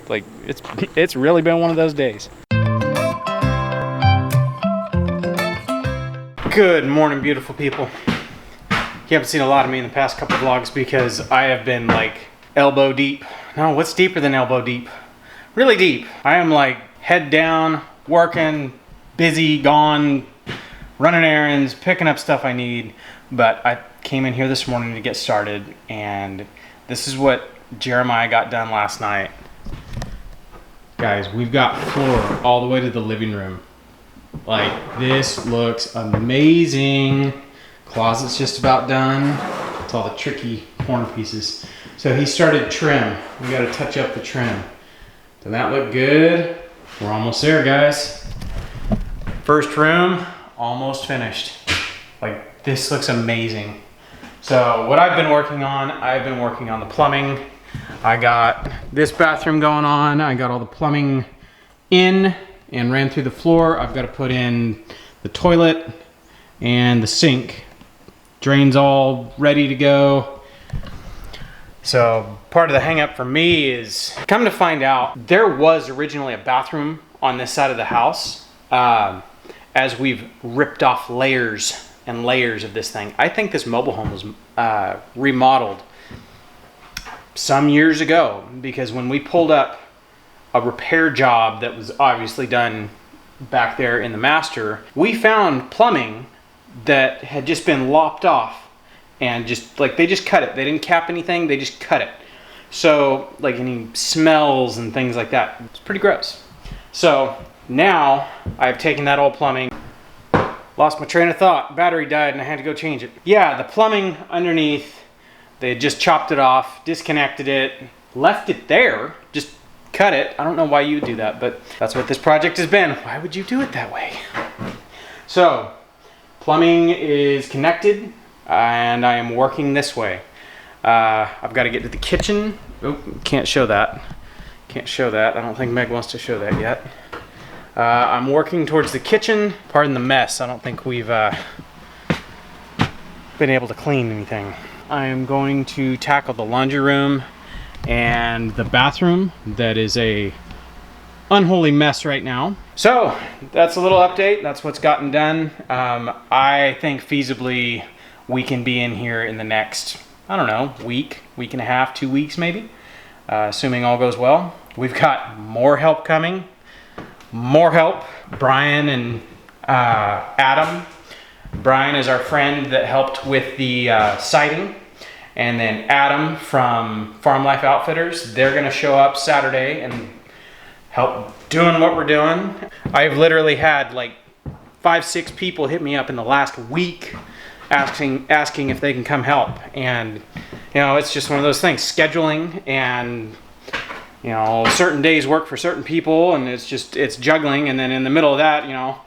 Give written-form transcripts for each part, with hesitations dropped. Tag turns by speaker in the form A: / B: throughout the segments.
A: Like, it's really been one of those days. Good morning, beautiful people. You haven't seen a lot of me in the past couple vlogs because I have been like elbow deep. No, what's deeper than elbow deep? Really deep. I am like head down, working, busy, gone, running errands, picking up stuff I need. But I came in here this morning to get started, and this is what Jeremiah got done last night. Guys, we've got floor all the way to the living room. Like, this looks amazing. Closet's just about done. It's all the tricky corner pieces. So he started trim. We got to touch up the trim. Doesn't that look good? We're almost there, guys. First room, almost finished. Like, this looks amazing. So what I've been working on the plumbing. I got this bathroom going on. I got all the plumbing in and ran through the floor. I've got to put in the toilet and the sink. Drain's all ready to go. So part of the hang up for me is, come to find out, there was originally a bathroom on this side of the house. As we've ripped off layers and layers of this thing. I think this mobile home was remodeled some years ago, because when we pulled up a repair job that was obviously done back there in the master, we found plumbing that had just been lopped off, and just like, they just cut it. They didn't cap anything, they just cut it. So like any smells and things like that, it's pretty gross. So now I've taken that old plumbing, lost my train of thought, battery died and I had to go change it. Yeah, the plumbing underneath, they had just chopped it off, disconnected it, left it there, just cut it. I don't know why you would do that, but that's what this project has been. Why would you do it that way? So, plumbing is connected, and I am working this way. I've got to get to the kitchen. Oh, can't show that. Can't show that. I don't think Meg wants to show that yet. I'm working towards the kitchen. Pardon the mess. I don't think we've been able to clean anything. I am going to tackle the laundry room and the bathroom. That is a unholy mess right now. So that's a little update. That's what's gotten done. I think feasibly we can be in here in the next, I don't know, week and a half, 2 weeks maybe, assuming all goes well. We've got more help coming. More help. Brian and Adam. Brian is our friend that helped with the siding. And then Adam from Farm Life Outfitters, they're gonna show up Saturday and help doing what we're doing. I've literally had like 5-6 people hit me up in the last week asking if they can come help. And you know, it's just one of those things, scheduling, and you know, certain days work for certain people, and it's juggling. And then in the middle of that, you know,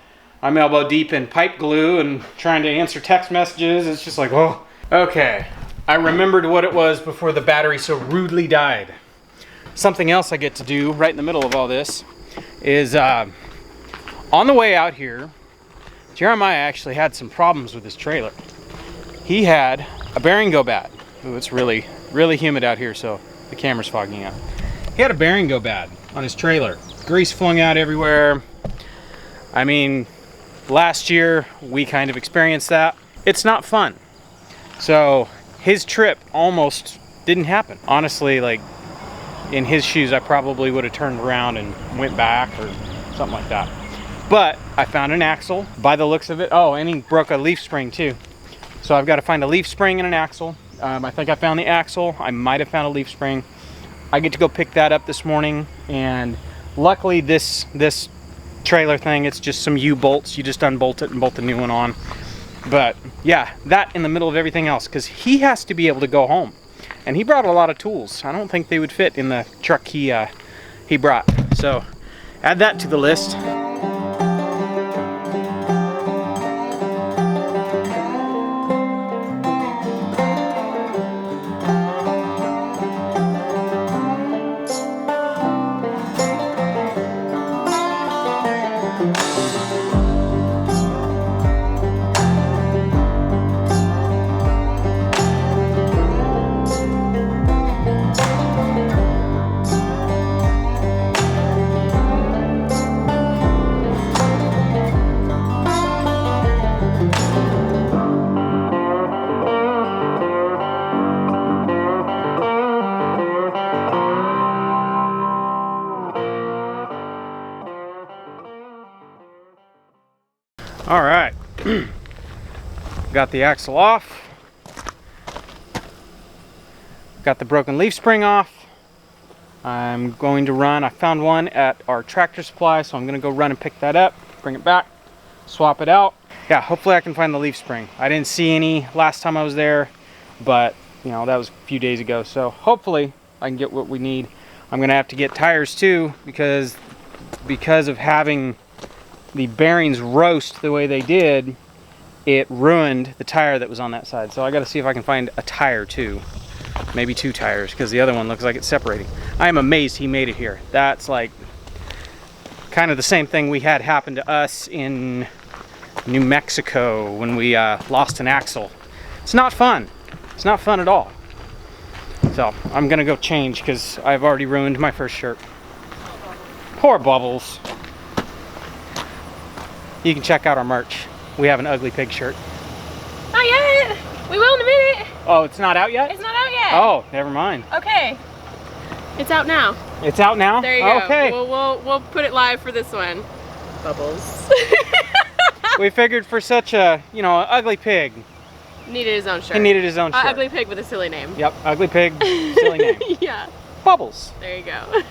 A: I'm elbow deep in pipe glue and trying to answer text messages. It's just like, whoa. Okay, I remembered what it was before the battery so rudely died. Something else I get to do right in the middle of all this is, on the way out here, Jeremiah actually had some problems with his trailer. He had a bearing go bad. Ooh, it's really, really humid out here, so the camera's fogging up. He had a bearing go bad on his trailer. Grease flung out everywhere. I mean, last year we kind of experienced that. It's not fun. So his trip almost didn't happen. Honestly, like, in his shoes, I probably would have turned around and went back or something like that. But I found an axle by the looks of it. Oh, and he broke a leaf spring too. So I've got to find a leaf spring and an axle. I think I found the axle. I might have found a leaf spring. I get to go pick that up this morning, and luckily this trailer thing, it's just some U-bolts. You just unbolt it and bolt the new one on. But yeah, that in the middle of everything else, because he has to be able to go home. And he brought a lot of tools. I don't think they would fit in the truck he brought. So add that to the list. All right, got the axle off. Got the broken leaf spring off. I'm going to run, I found one at our Tractor Supply, so I'm gonna go run and pick that up, bring it back, swap it out. Yeah, hopefully I can find the leaf spring. I didn't see any last time I was there, but you know, that was a few days ago. So hopefully I can get what we need. I'm gonna have to get tires too, because of having the bearings roast the way they did, it ruined the tire that was on that side. So I gotta see if I can find a tire too. Maybe 2 tires, because the other one looks like it's separating. I am amazed he made it here. That's like kind of the same thing we had happen to us in New Mexico when we lost an axle. It's not fun. It's not fun at all. So I'm gonna go change because I've already ruined my first shirt. Poor Bubbles. You can check out our merch. We have an Ugly Pig shirt.
B: Not yet. We will in a minute.
A: Oh, it's not out yet?
B: It's not out yet.
A: Oh, never mind.
B: Okay. It's out now.
A: It's out now?
B: There you go.
A: Okay.
B: We'll put it live for this one. Bubbles.
A: We figured for such a, you know, ugly pig.
B: Needed his own shirt.
A: He needed his own shirt.
B: Ugly Pig with a silly name.
A: Yep, Ugly Pig, silly name.
B: Yeah.
A: Bubbles.
B: There you go.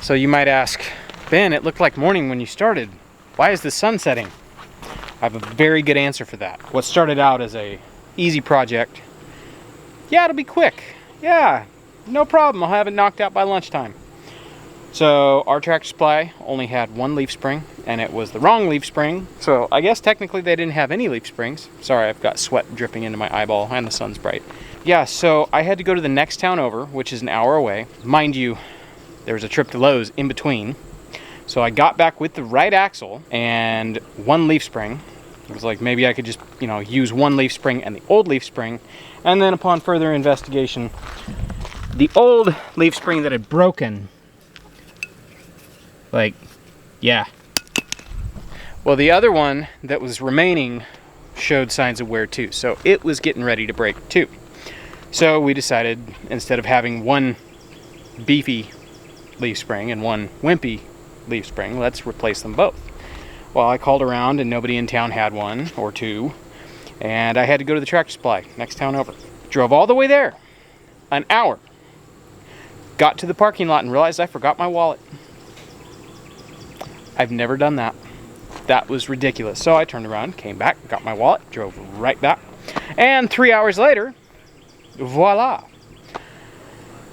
A: So you might ask, Ben, it looked like morning when you started. Why is the sun setting? I have a very good answer for that. What started out as a easy project, yeah, it'll be quick. Yeah, no problem. I'll have it knocked out by lunchtime. So our Tractor Supply only had 1 leaf spring, and it was the wrong leaf spring. So I guess technically they didn't have any leaf springs. Sorry, I've got sweat dripping into my eyeball and the sun's bright. Yeah, so I had to go to the next town over, which is an hour away. Mind you, there was a trip to Lowe's in between. So I got back with the right axle and 1 leaf spring. It was like maybe I could just, you know, use 1 leaf spring and the old leaf spring. And then upon further investigation, the old leaf spring that had broken, like, yeah. Well, the other one that was remaining showed signs of wear too. So it was getting ready to break too. So we decided, instead of having 1 beefy leaf spring and 1 wimpy leaf spring, let's replace them both. Well, I called around and nobody in town had 1 or 2, and I had to go to the Tractor Supply, next town over. Drove all the way there, an hour. Got to the parking lot and realized I forgot my wallet. I've never done that. That was ridiculous. So I turned around, came back, got my wallet, drove right back, and 3 hours later, voila.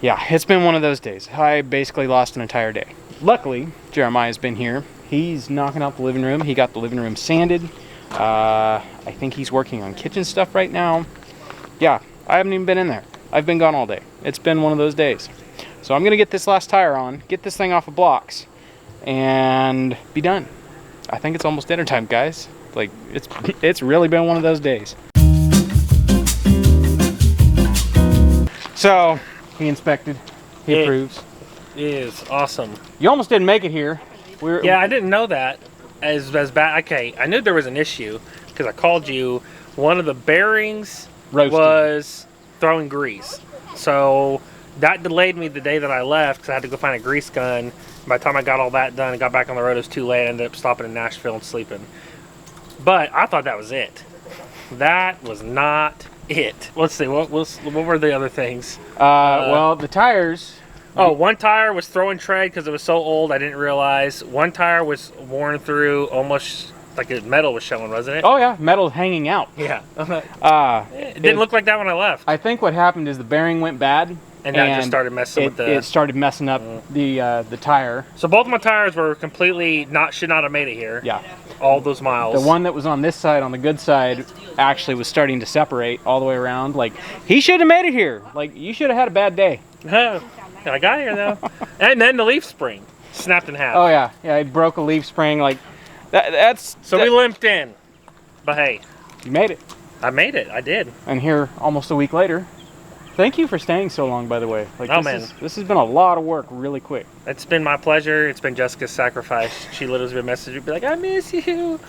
A: Yeah, it's been one of those days. I basically lost an entire day. Luckily, Jeremiah's been here. He's knocking out the living room. He got the living room sanded. I think he's working on kitchen stuff right now. Yeah, I haven't even been in there. I've been gone all day. It's been one of those days. So I'm gonna get this last tire on, get this thing off of blocks, and be done. I think it's almost dinner time, guys. Like, it's really been one of those days. So, he inspected, he approves.
C: It is awesome.
A: You almost didn't make it here.
C: Yeah, I didn't know that as bad. Okay, I knew there was an issue because I called you. One of the bearings
A: Roasted.
C: was throwing grease. So that delayed me the day that I left because I had to go find a grease gun. By the time I got all that done and got back on the road, it was too late. I ended up stopping in Nashville and sleeping. But I thought that was it. That was not it. Let's see, what were the other things?
A: Well, the tires.
C: Oh, one tire was throwing tread because it was so old I didn't realize. One tire was worn through, almost like metal was showing, wasn't it?
A: Oh yeah, metal hanging out.
C: Yeah.
A: It
C: It didn't look like that when I left.
A: I think what happened is the bearing went bad,
C: And that just started messing with the...
A: It started messing up the tire.
C: So both my tires were completely should not have made it here.
A: Yeah.
C: All those miles.
A: The one that was on this side, on the good side, actually was starting to separate all the way around. Like, he should have made it here. Like, you should have had a bad day.
C: I got here though. And then the leaf spring snapped in half.
A: Oh yeah, yeah. I broke a leaf spring. Like, that's.
C: So we limped in. But hey,
A: you made it.
C: I made it. I did.
A: And here, almost a week later. Thank you for staying so long, by the way. Like, this has been a lot of work really quick.
C: It's been my pleasure. It's been Jessica's sacrifice. She literally would message me, be like, I miss you.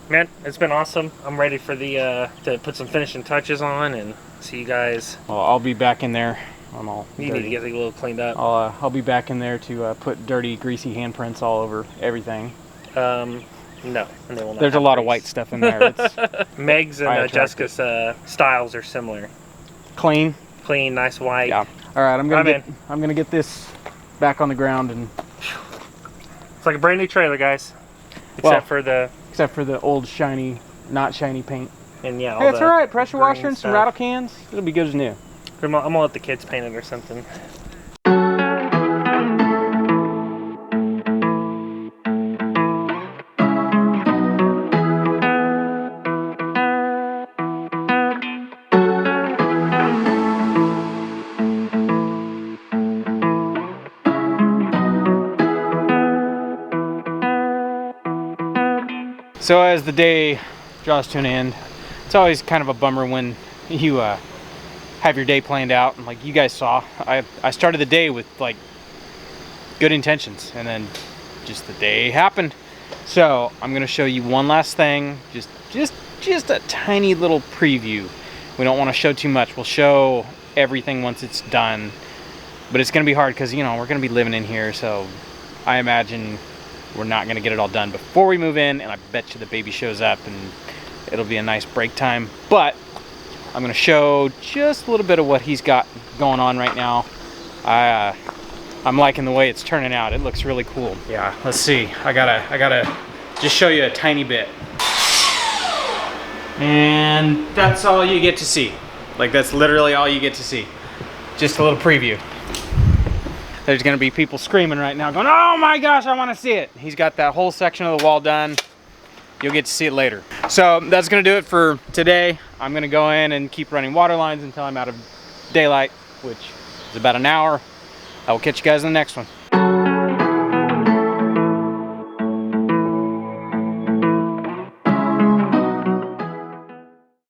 C: Man, it's been awesome. I'm ready for the to put some finishing touches on and see you guys.
A: Well, I'll be back in there. I'm all
C: You
A: dirty.
C: need to get it a little cleaned up.
A: I'll be back in there to put dirty, greasy handprints all over everything.
C: No, and they will not.
A: There's a lot of white stuff in there. It's
C: Meg's and Jessica's styles are similar.
A: Clean.
C: Clean, nice white.
A: Yeah. All right, I'm gonna get this back on the ground, and
C: it's like a brand new trailer, guys. Except for the
A: old shiny, not shiny paint.
C: And yeah,
A: Hey, it's all right. Pressure washer and some
C: stuff.
A: rattle cans. It'll be good as new.
C: I'm gonna let the kids paint it or something.
A: So as the day draws to an end, it's always kind of a bummer when you have your day planned out, and like you guys saw, I started the day with like good intentions, and then just the day happened. So I'm gonna show you one last thing, just a tiny little preview. We don't want to show too much. We'll show everything once it's done, but it's gonna be hard because, you know, we're gonna be living in here, so I imagine we're not gonna get it all done before we move in, and I bet you the baby shows up and it'll be a nice break time. But I'm gonna show just a little bit of what he's got going on right now. I'm liking the way it's turning out. It looks really cool. Yeah, let's see. I gotta just show you a tiny bit. And that's all you get to see. Like, that's literally all you get to see. Just a little preview. There's gonna be people screaming right now going, oh my gosh, I wanna see it. He's got that whole section of the wall done. You'll get to see it later. So that's gonna do it for today. I'm gonna go in and keep running water lines until I'm out of daylight, which is about an hour. I will catch you guys in the next one.